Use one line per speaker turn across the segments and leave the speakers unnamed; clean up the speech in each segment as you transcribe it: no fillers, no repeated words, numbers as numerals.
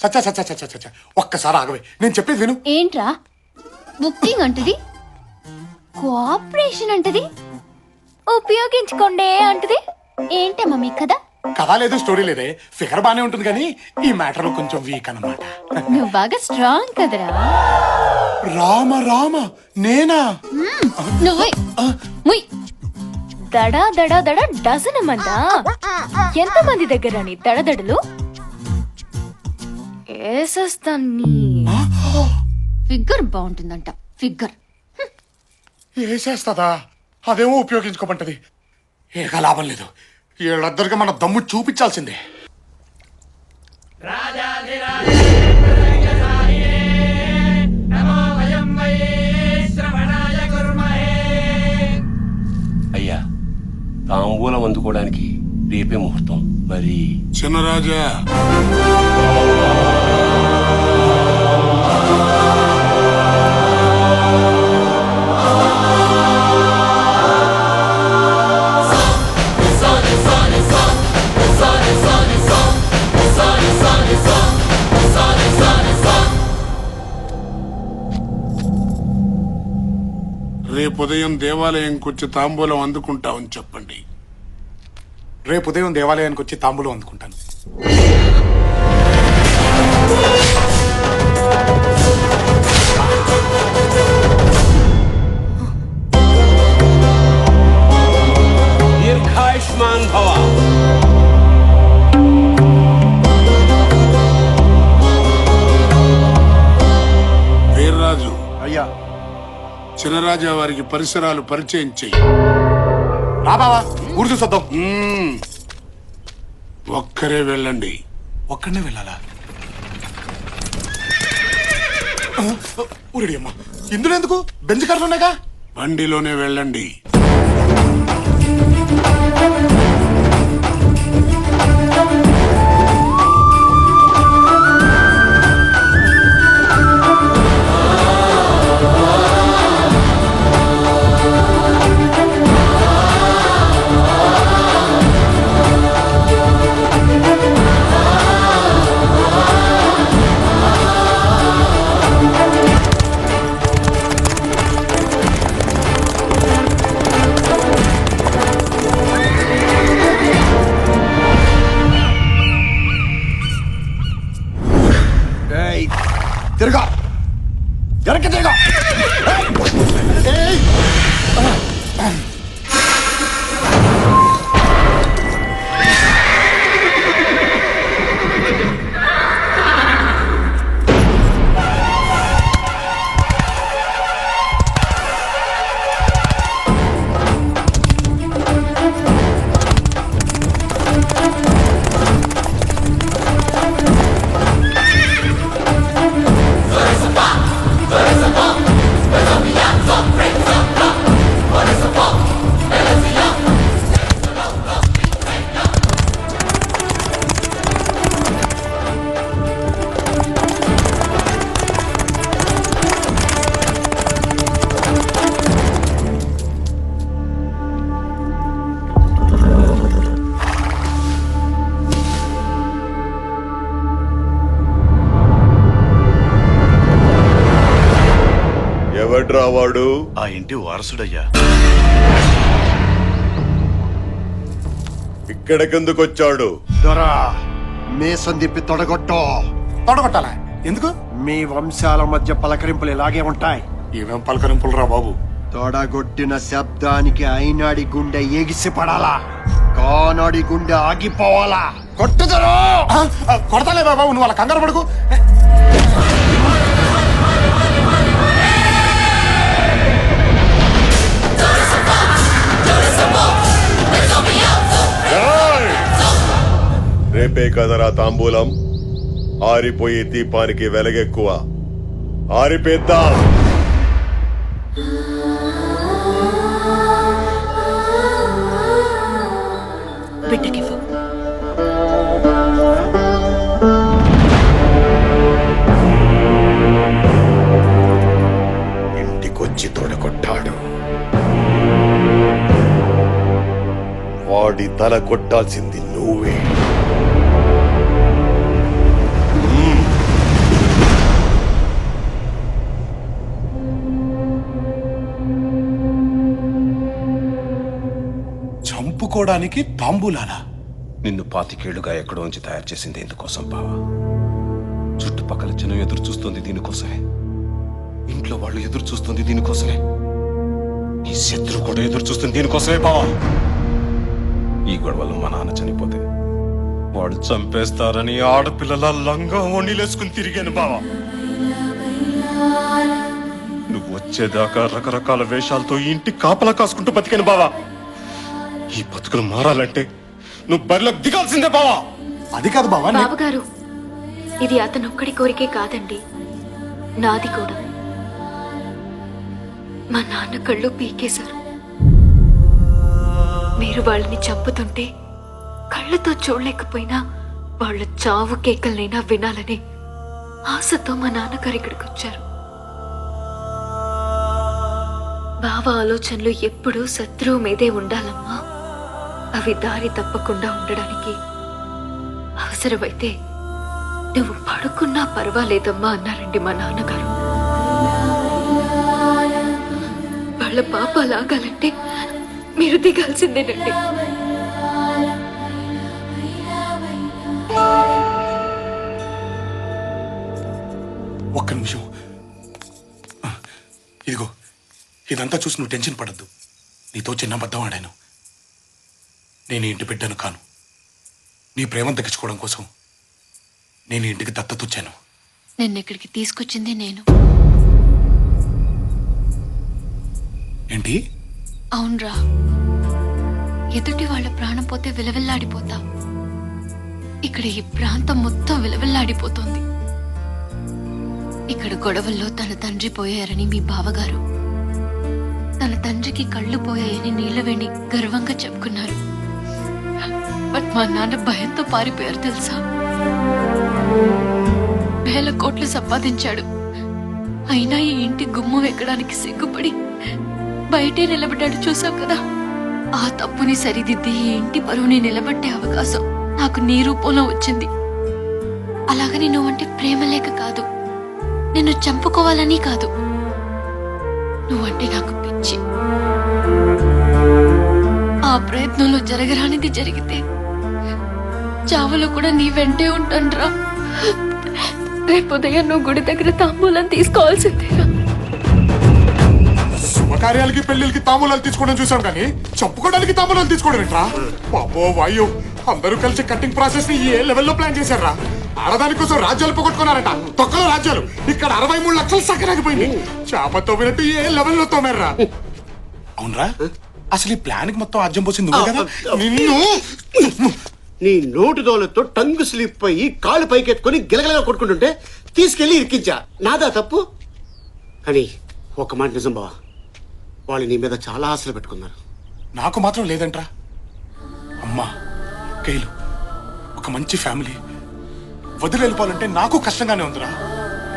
చచ్చా చచ్చా చచ్చా చచ్చా ఒక్కసారి ఆగవే, నేను చెప్పేది విను.
ఏంట్రా బుకింగ్ అంటది, కోఆపరేషన్ అంటది, ఉపయోగించుకోండే అంటది. ఏంటమ్మా మీ కదా?
కథ లేదు, స్టోరీ లేదే. ఫిగర్ బానే ఉంటుంది కానీ ఈ మ్యాటర్ కొంచెం వీక్ అన్నమాట.
నువ్వు బాగా స్ట్రాంగ్ కదరా.
రామ రామ నేనా?
నువ్వే ముయ్. దడా దడా దడా డజన్ మందా? ఎంతమంది దగ్గర నీ దడదడలు? ఏసేస్తాన్ని. Figure బాగుంటుందంట, figure.
వేసేస్తుందా? అదేమో ఉపయోగించుకోమంటది. ఏక లాభం లేదు, వీళ్ళిద్దరికి మన దమ్ము చూపించాల్సిందే.
అయ్యా, తాంబూలం అందుకోవడానికి రేపే ముహూర్తం. మరి
చిన్నరాజా,
రేపు ఉదయం దేవాలయంకి వచ్చి తాంబూలం అందుకుంటామని చెప్పండి.
రేపు ఉదయం దేవాలయానికి వచ్చి తాంబూలం అందుకుంటాను.
దీర్ఘాయుష్మాన్ భవ.
వీర్రాజు,
అయ్యా,
చినరాజా వారికి పరిసరాలు పరిచయం చెయ్యి.
రా బావా, ఊరు చూసొద్దాం.
ఒక్కరే వెళ్ళండి.
ఒక్కడనే వెళ్ళాలా? ఊరడి అమ్మా, ఇందులో ఎందుకు? బెంజ్ కార్లు ఉన్నాయిగా.
బండిలోనే వెళ్ళండి.
తిరగా వెనక్కి తిరగా.
ఎవడ్రా వాడు?
ఆ ఇంటి వారసుడయ్యా.
ఇక్కడికెందుకొచ్చాడు?
దొరా, మేసం తిప్పి తొడగొట్టో.
తొడగొట్టాలా? ఎందుకు?
మీ వంశాల మధ్య పలకరింపులు ఇలాగే ఉంటాయి.
ఏమేం పలకరింపులు రా బాబు.
తొడగొట్టిన శబ్దానికి అయినాడి గుండె ఎగిసి పడాలా, కానాడి గుండె ఆగిపోవాలా. కొట్టుదరో.
కొడతాలే బాబు, నువ్వు అలా కంగారు పడుకు.
రేపే కదరా తాంబూలం. ఆరిపోయే దీపానికి వెలగెక్కువ. ఆరిపేద్దాం.
బిడ్డకివ్వు.
ఇంటికొచ్చి తొడగొట్టాడు. వాడి తల కొట్టాల్సింది నువ్వే.
చంపుకోవడానికి తాంబూలాలా?
నిన్ను 25 ఎక్కడో నుంచి తయారు చేసింది ఎందుకోసం బావా? చుట్టుపక్కల జనం ఎదురు చూస్తుంది దీనికోసమే. ఇంట్లో వాళ్ళు ఎదురు చూస్తుంది దీనికోసమే. నీ శత్రువు కూడా ఎదురు చూస్తుంది దీనికోసమే బావా. ఈ గొడవలో మా నాన్న చనిపోతే వాడు చంపేస్తారని ఆడపిల్లల లంగా వండిలేసుకుని తిరిగాను బావా. నువ్వు వచ్చేదాకా రకరకాల వేషాలతో ఈ ఇంటి కాపలా కాసుకుంటూ బతికాను బావా. ఈ బతుకులు మారాలంటే నువ్వు బరిలోకి దిగాల్సిందే బావా.
అది కాదు బావా.
బావగారు, ఇది అతనొక్కడి కోరికే కాదండి, నాది కూడా. మా నాన్న కళ్ళు పీకేశారు. మీరు వాళ్ళని చంపుతుంటే కళ్ళతో చూడలేకపోయినా వాళ్ళ చావు కేకలనైనా వినాలని ఆశతో మా నాన్నగారు ఇక్కడికి వచ్చారు. బావ ఆలోచనలు ఎప్పుడూ శత్రువు మీదే ఉండాలమ్మా. అవి దారి తప్పకుండా ఉండడానికి అవసరమైతే నువ్వు పడుకున్నా పర్వాలేదమ్మా అన్నారండి మా నాన్నగారు. వాళ్ళ పాపాలు ఆగాలంటే మీరు దిగాల్సిందేనండి.
ఒక్క నిమిషం. ఇదిగో, ఇదంతా చూసి నువ్వు టెన్షన్ పడద్దు. నీతో చిన్న అబద్ధం ఆడాను. నేను ఇంటి బిడ్డను కాను. నీ ప్రేమను దక్కించుకోవడం కోసం నేను ఇంటికి దత్తతొచ్చాను.
నిన్నెక్కడికి తీసుకొచ్చింది నేను.
ఏంటి?
అవునరా, ఎదుటి వాళ్ళ ప్రాణం పోతే విలవిల్లాడిపోతా. ఇక్కడ ఈ ప్రాంతం మొత్తం విలవిల్లాడిపోతోంది. ఇక్కడ గొడవల్లో తన తండ్రి పోయారని మీ బావగారు, తన తండ్రికి కళ్ళు పోయాయని నీళ్ళవేణి గర్వంగా చెప్పుకున్నారు. బట్ మా నాన్న భయంతో పారిపోయారు తెలుసా. వేల కోట్లు సంపాదించాడు, అయినా ఈ ఇంటి గుమ్మం ఎక్కడానికి సిగ్గుపడి బయటే నిలబడ్డాడు. చూసావు కదా, ఆ తప్పుని సరిదిద్ది ఈ ఇంటి పరువుని నిలబెట్టే అవకాశం నాకు నీ రూపంలో వచ్చింది. అలాగని నువ్వంటే ప్రేమ లేక కాదు, నిన్ను చంపుకోవాలని కాదు, నువ్వంటే నాకు పిచ్చి. ఆ ప్రయత్నంలో జరగరానిది జరిగితే చావులో కూడా నీ వెంటే ఉంటానురా. రేపు ఉదయం నువ్వు గుడి దగ్గర తాంబూలం తీసుకోవాల్సిందేరా.
శుభకార్యాలకి పెళ్లిళ్ళకి తాంబూలాలు తీసుకోవడం చూసాం, కానీ చంపుకోవడానికి తాంబూలాలు తీసుకోవడం ఏంట్రా? బాబో వాయు, అందరూ కలిసి కట్టింగ్ ప్రాసెస్ ని ఏ లెవెల్లో ప్లాన్ చేశారా? ఆడదాని కోసం రాజ్యాలు పోగొట్టుకున్నారట, తొక్కలో రాజ్యాలు. ఇక్కడ 63 లక్షలు సక్కరాగిపోయింది. చేప తోమినట్టు ఏ లెవెల్లో తోమారా? అవునరా, అసలు ఈ ప్లాన్ కి మొత్తం అర్జం పోసింది నువ్వే కదా. నిన్ను
నీ నోటి దోలతో టంగు స్లిప్ అయ్యి కాళ్ళు పైకెత్తుకొని గిలగలగా కొట్టుకుంటుంటే తీసుకెళ్లి ఇరికించా. నాదా తప్పు? కానీ ఒక మాట నిజం బావా, వాళ్ళు నీ మీద చాలా ఆశలు పెట్టుకున్నారు.
నాకు మాత్రం లేదంట్రా. అమ్మా, కేలు, ఒక మంచి ఫ్యామిలీ వదిలి వెళ్ళిపోవాలంటే నాకు కష్టంగానే ఉందిరా.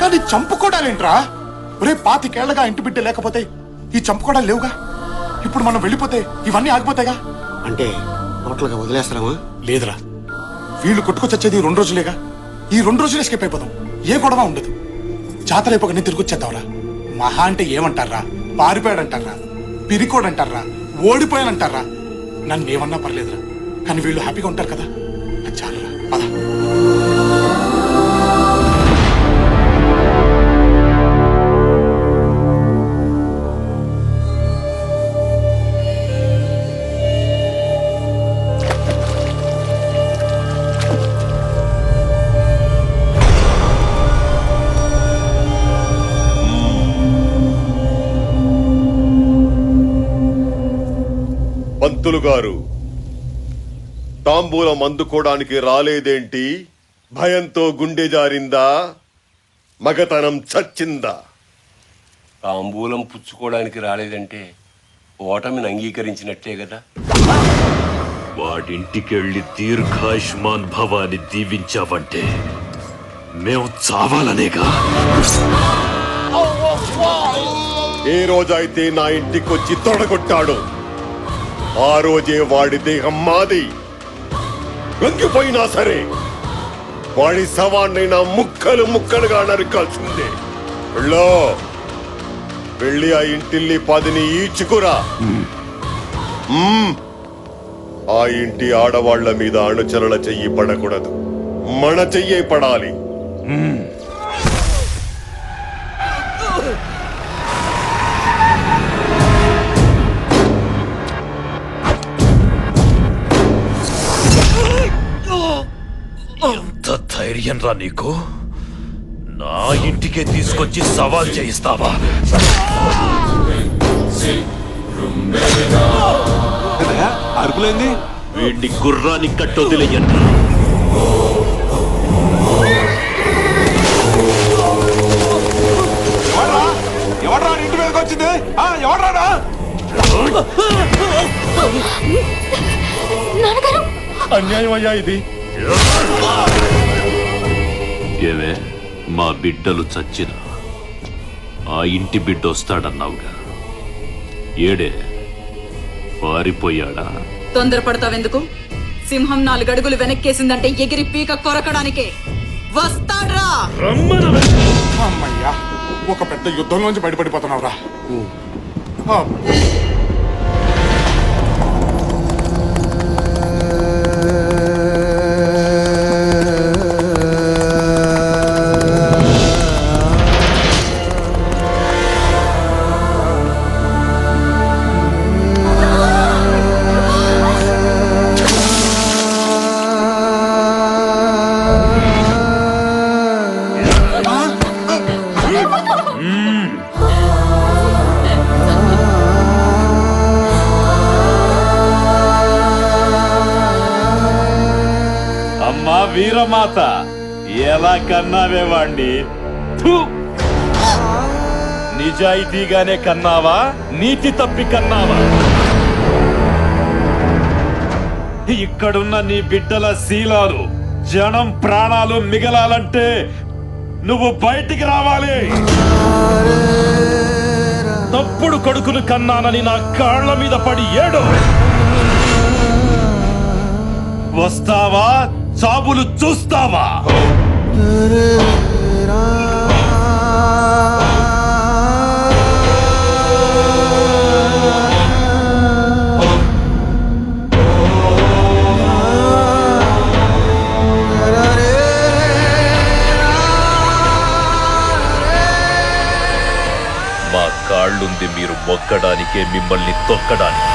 కానీ చంపుకోవడాలేంట్రా? ఒరే, 25 ఏళ్లగా ఇంటి బిడ్డ లేకపోతే ఈ చంపుకోవడాలు లేవుగా. ఇప్పుడు మనం వెళ్ళిపోతే ఇవన్నీ ఆగిపోతాయిగా.
అంటే టోటల్గా వదిలేస్తామా?
లేదురా, వీళ్ళు కొట్టుకొచ్చేది 2 రోజులేగా. ఈ 2 రోజులు ఎస్కేప్ అయిపోదాం, ఏ గొడవ ఉండదు. జాతర అయిపోగానే తిరిగి వచ్చేద్దాంరా. మహా అంటే ఏమంటారా? పారిపోయాడంటారా, పిరికోడంటారా, ఓడిపోయానంటారా? నన్ను ఏమన్నా పర్లేదురా, కానీ వీళ్ళు హ్యాపీగా ఉంటారు కదా, అది చాలురా. పద.
పంతులు గారు, తాంబూలం అందుకోవడానికి రాలేదేంటి? భయంతో గుండె జారిందా? మగతనం చచ్చిందా?
తాంబూలం పుచ్చుకోవడానికి రాలేదంటే ఓటమిని అంగీకరించినట్టే కదా.
వాడింటికెళ్ళి దీర్ఘాయుష్మాన్ భవాని దీవించావంటే మేము చావాలనేగా.
ఏ రోజైతే నా ఇంటికొచ్చి తొడగొట్టాడో ఆ రోజే వాడి దేహం మాది. లొంగిపోయినా సరే వాడి శవాన్నైనా ముక్కలు ముక్కలుగా నరకాల్సిందే. వెళ్ళి ఆ ఇంటిల్లి 10ని ఈడ్చుకురా. ఆ ఇంటి ఆడవాళ్ల మీద అణుచరల చెయ్యి పడకూడదు, మన చెయ్యే పడాలి.
ఎంత ధైర్యం రా నీకు? నా ఇంటికే తీసుకొచ్చి సవాల్ చేయిస్తావా?
అరుపులేంది?
వీడిని గుర్రాన్ని కట్టొదిలేయండి.
ఎవడ్రా ఇంటి మీదకి వచ్చింది? ఎవడ్రా?
నాన్నగారు
అన్యాయం అయ్యా ఇది.
ఏవే, మా బిడ్డలు చచ్చిన ఆ ఇంటి బిడ్డ వస్తాడన్నావుగా, ఏడే పారిపోయాడా?
తొందరపడతావెందుకు? సింహం 4 అడుగులు వెనక్కేసిందంటే ఎగిరి పీక కొరకడానికే వస్తాడ్రా.
అమ్మయ్యా, ఒక పెద్ద యుద్ధంలోంచి బయటపడిపోతున్నావురా.
అమ్మా వీరమాత, ఎలా కన్నావే వాణ్ణి? నిజాయితీగానే కన్నావా, నీతి తప్పి కన్నావా? ఇక్కడున్న నీ బిడ్డల శీలాలు, జనం ప్రాణాలు మిగలాలంటే నువ్వు బయటికి రావాలి. తప్పుడు కొడుకును కన్నానని నా కాళ్ళ మీద పడి ఏడు. వస్తావా, చాబులు చూస్తావా? మా కాళ్ళుంది మీరు మొక్కడానికే, మిమ్మల్ని తొక్కడానికి.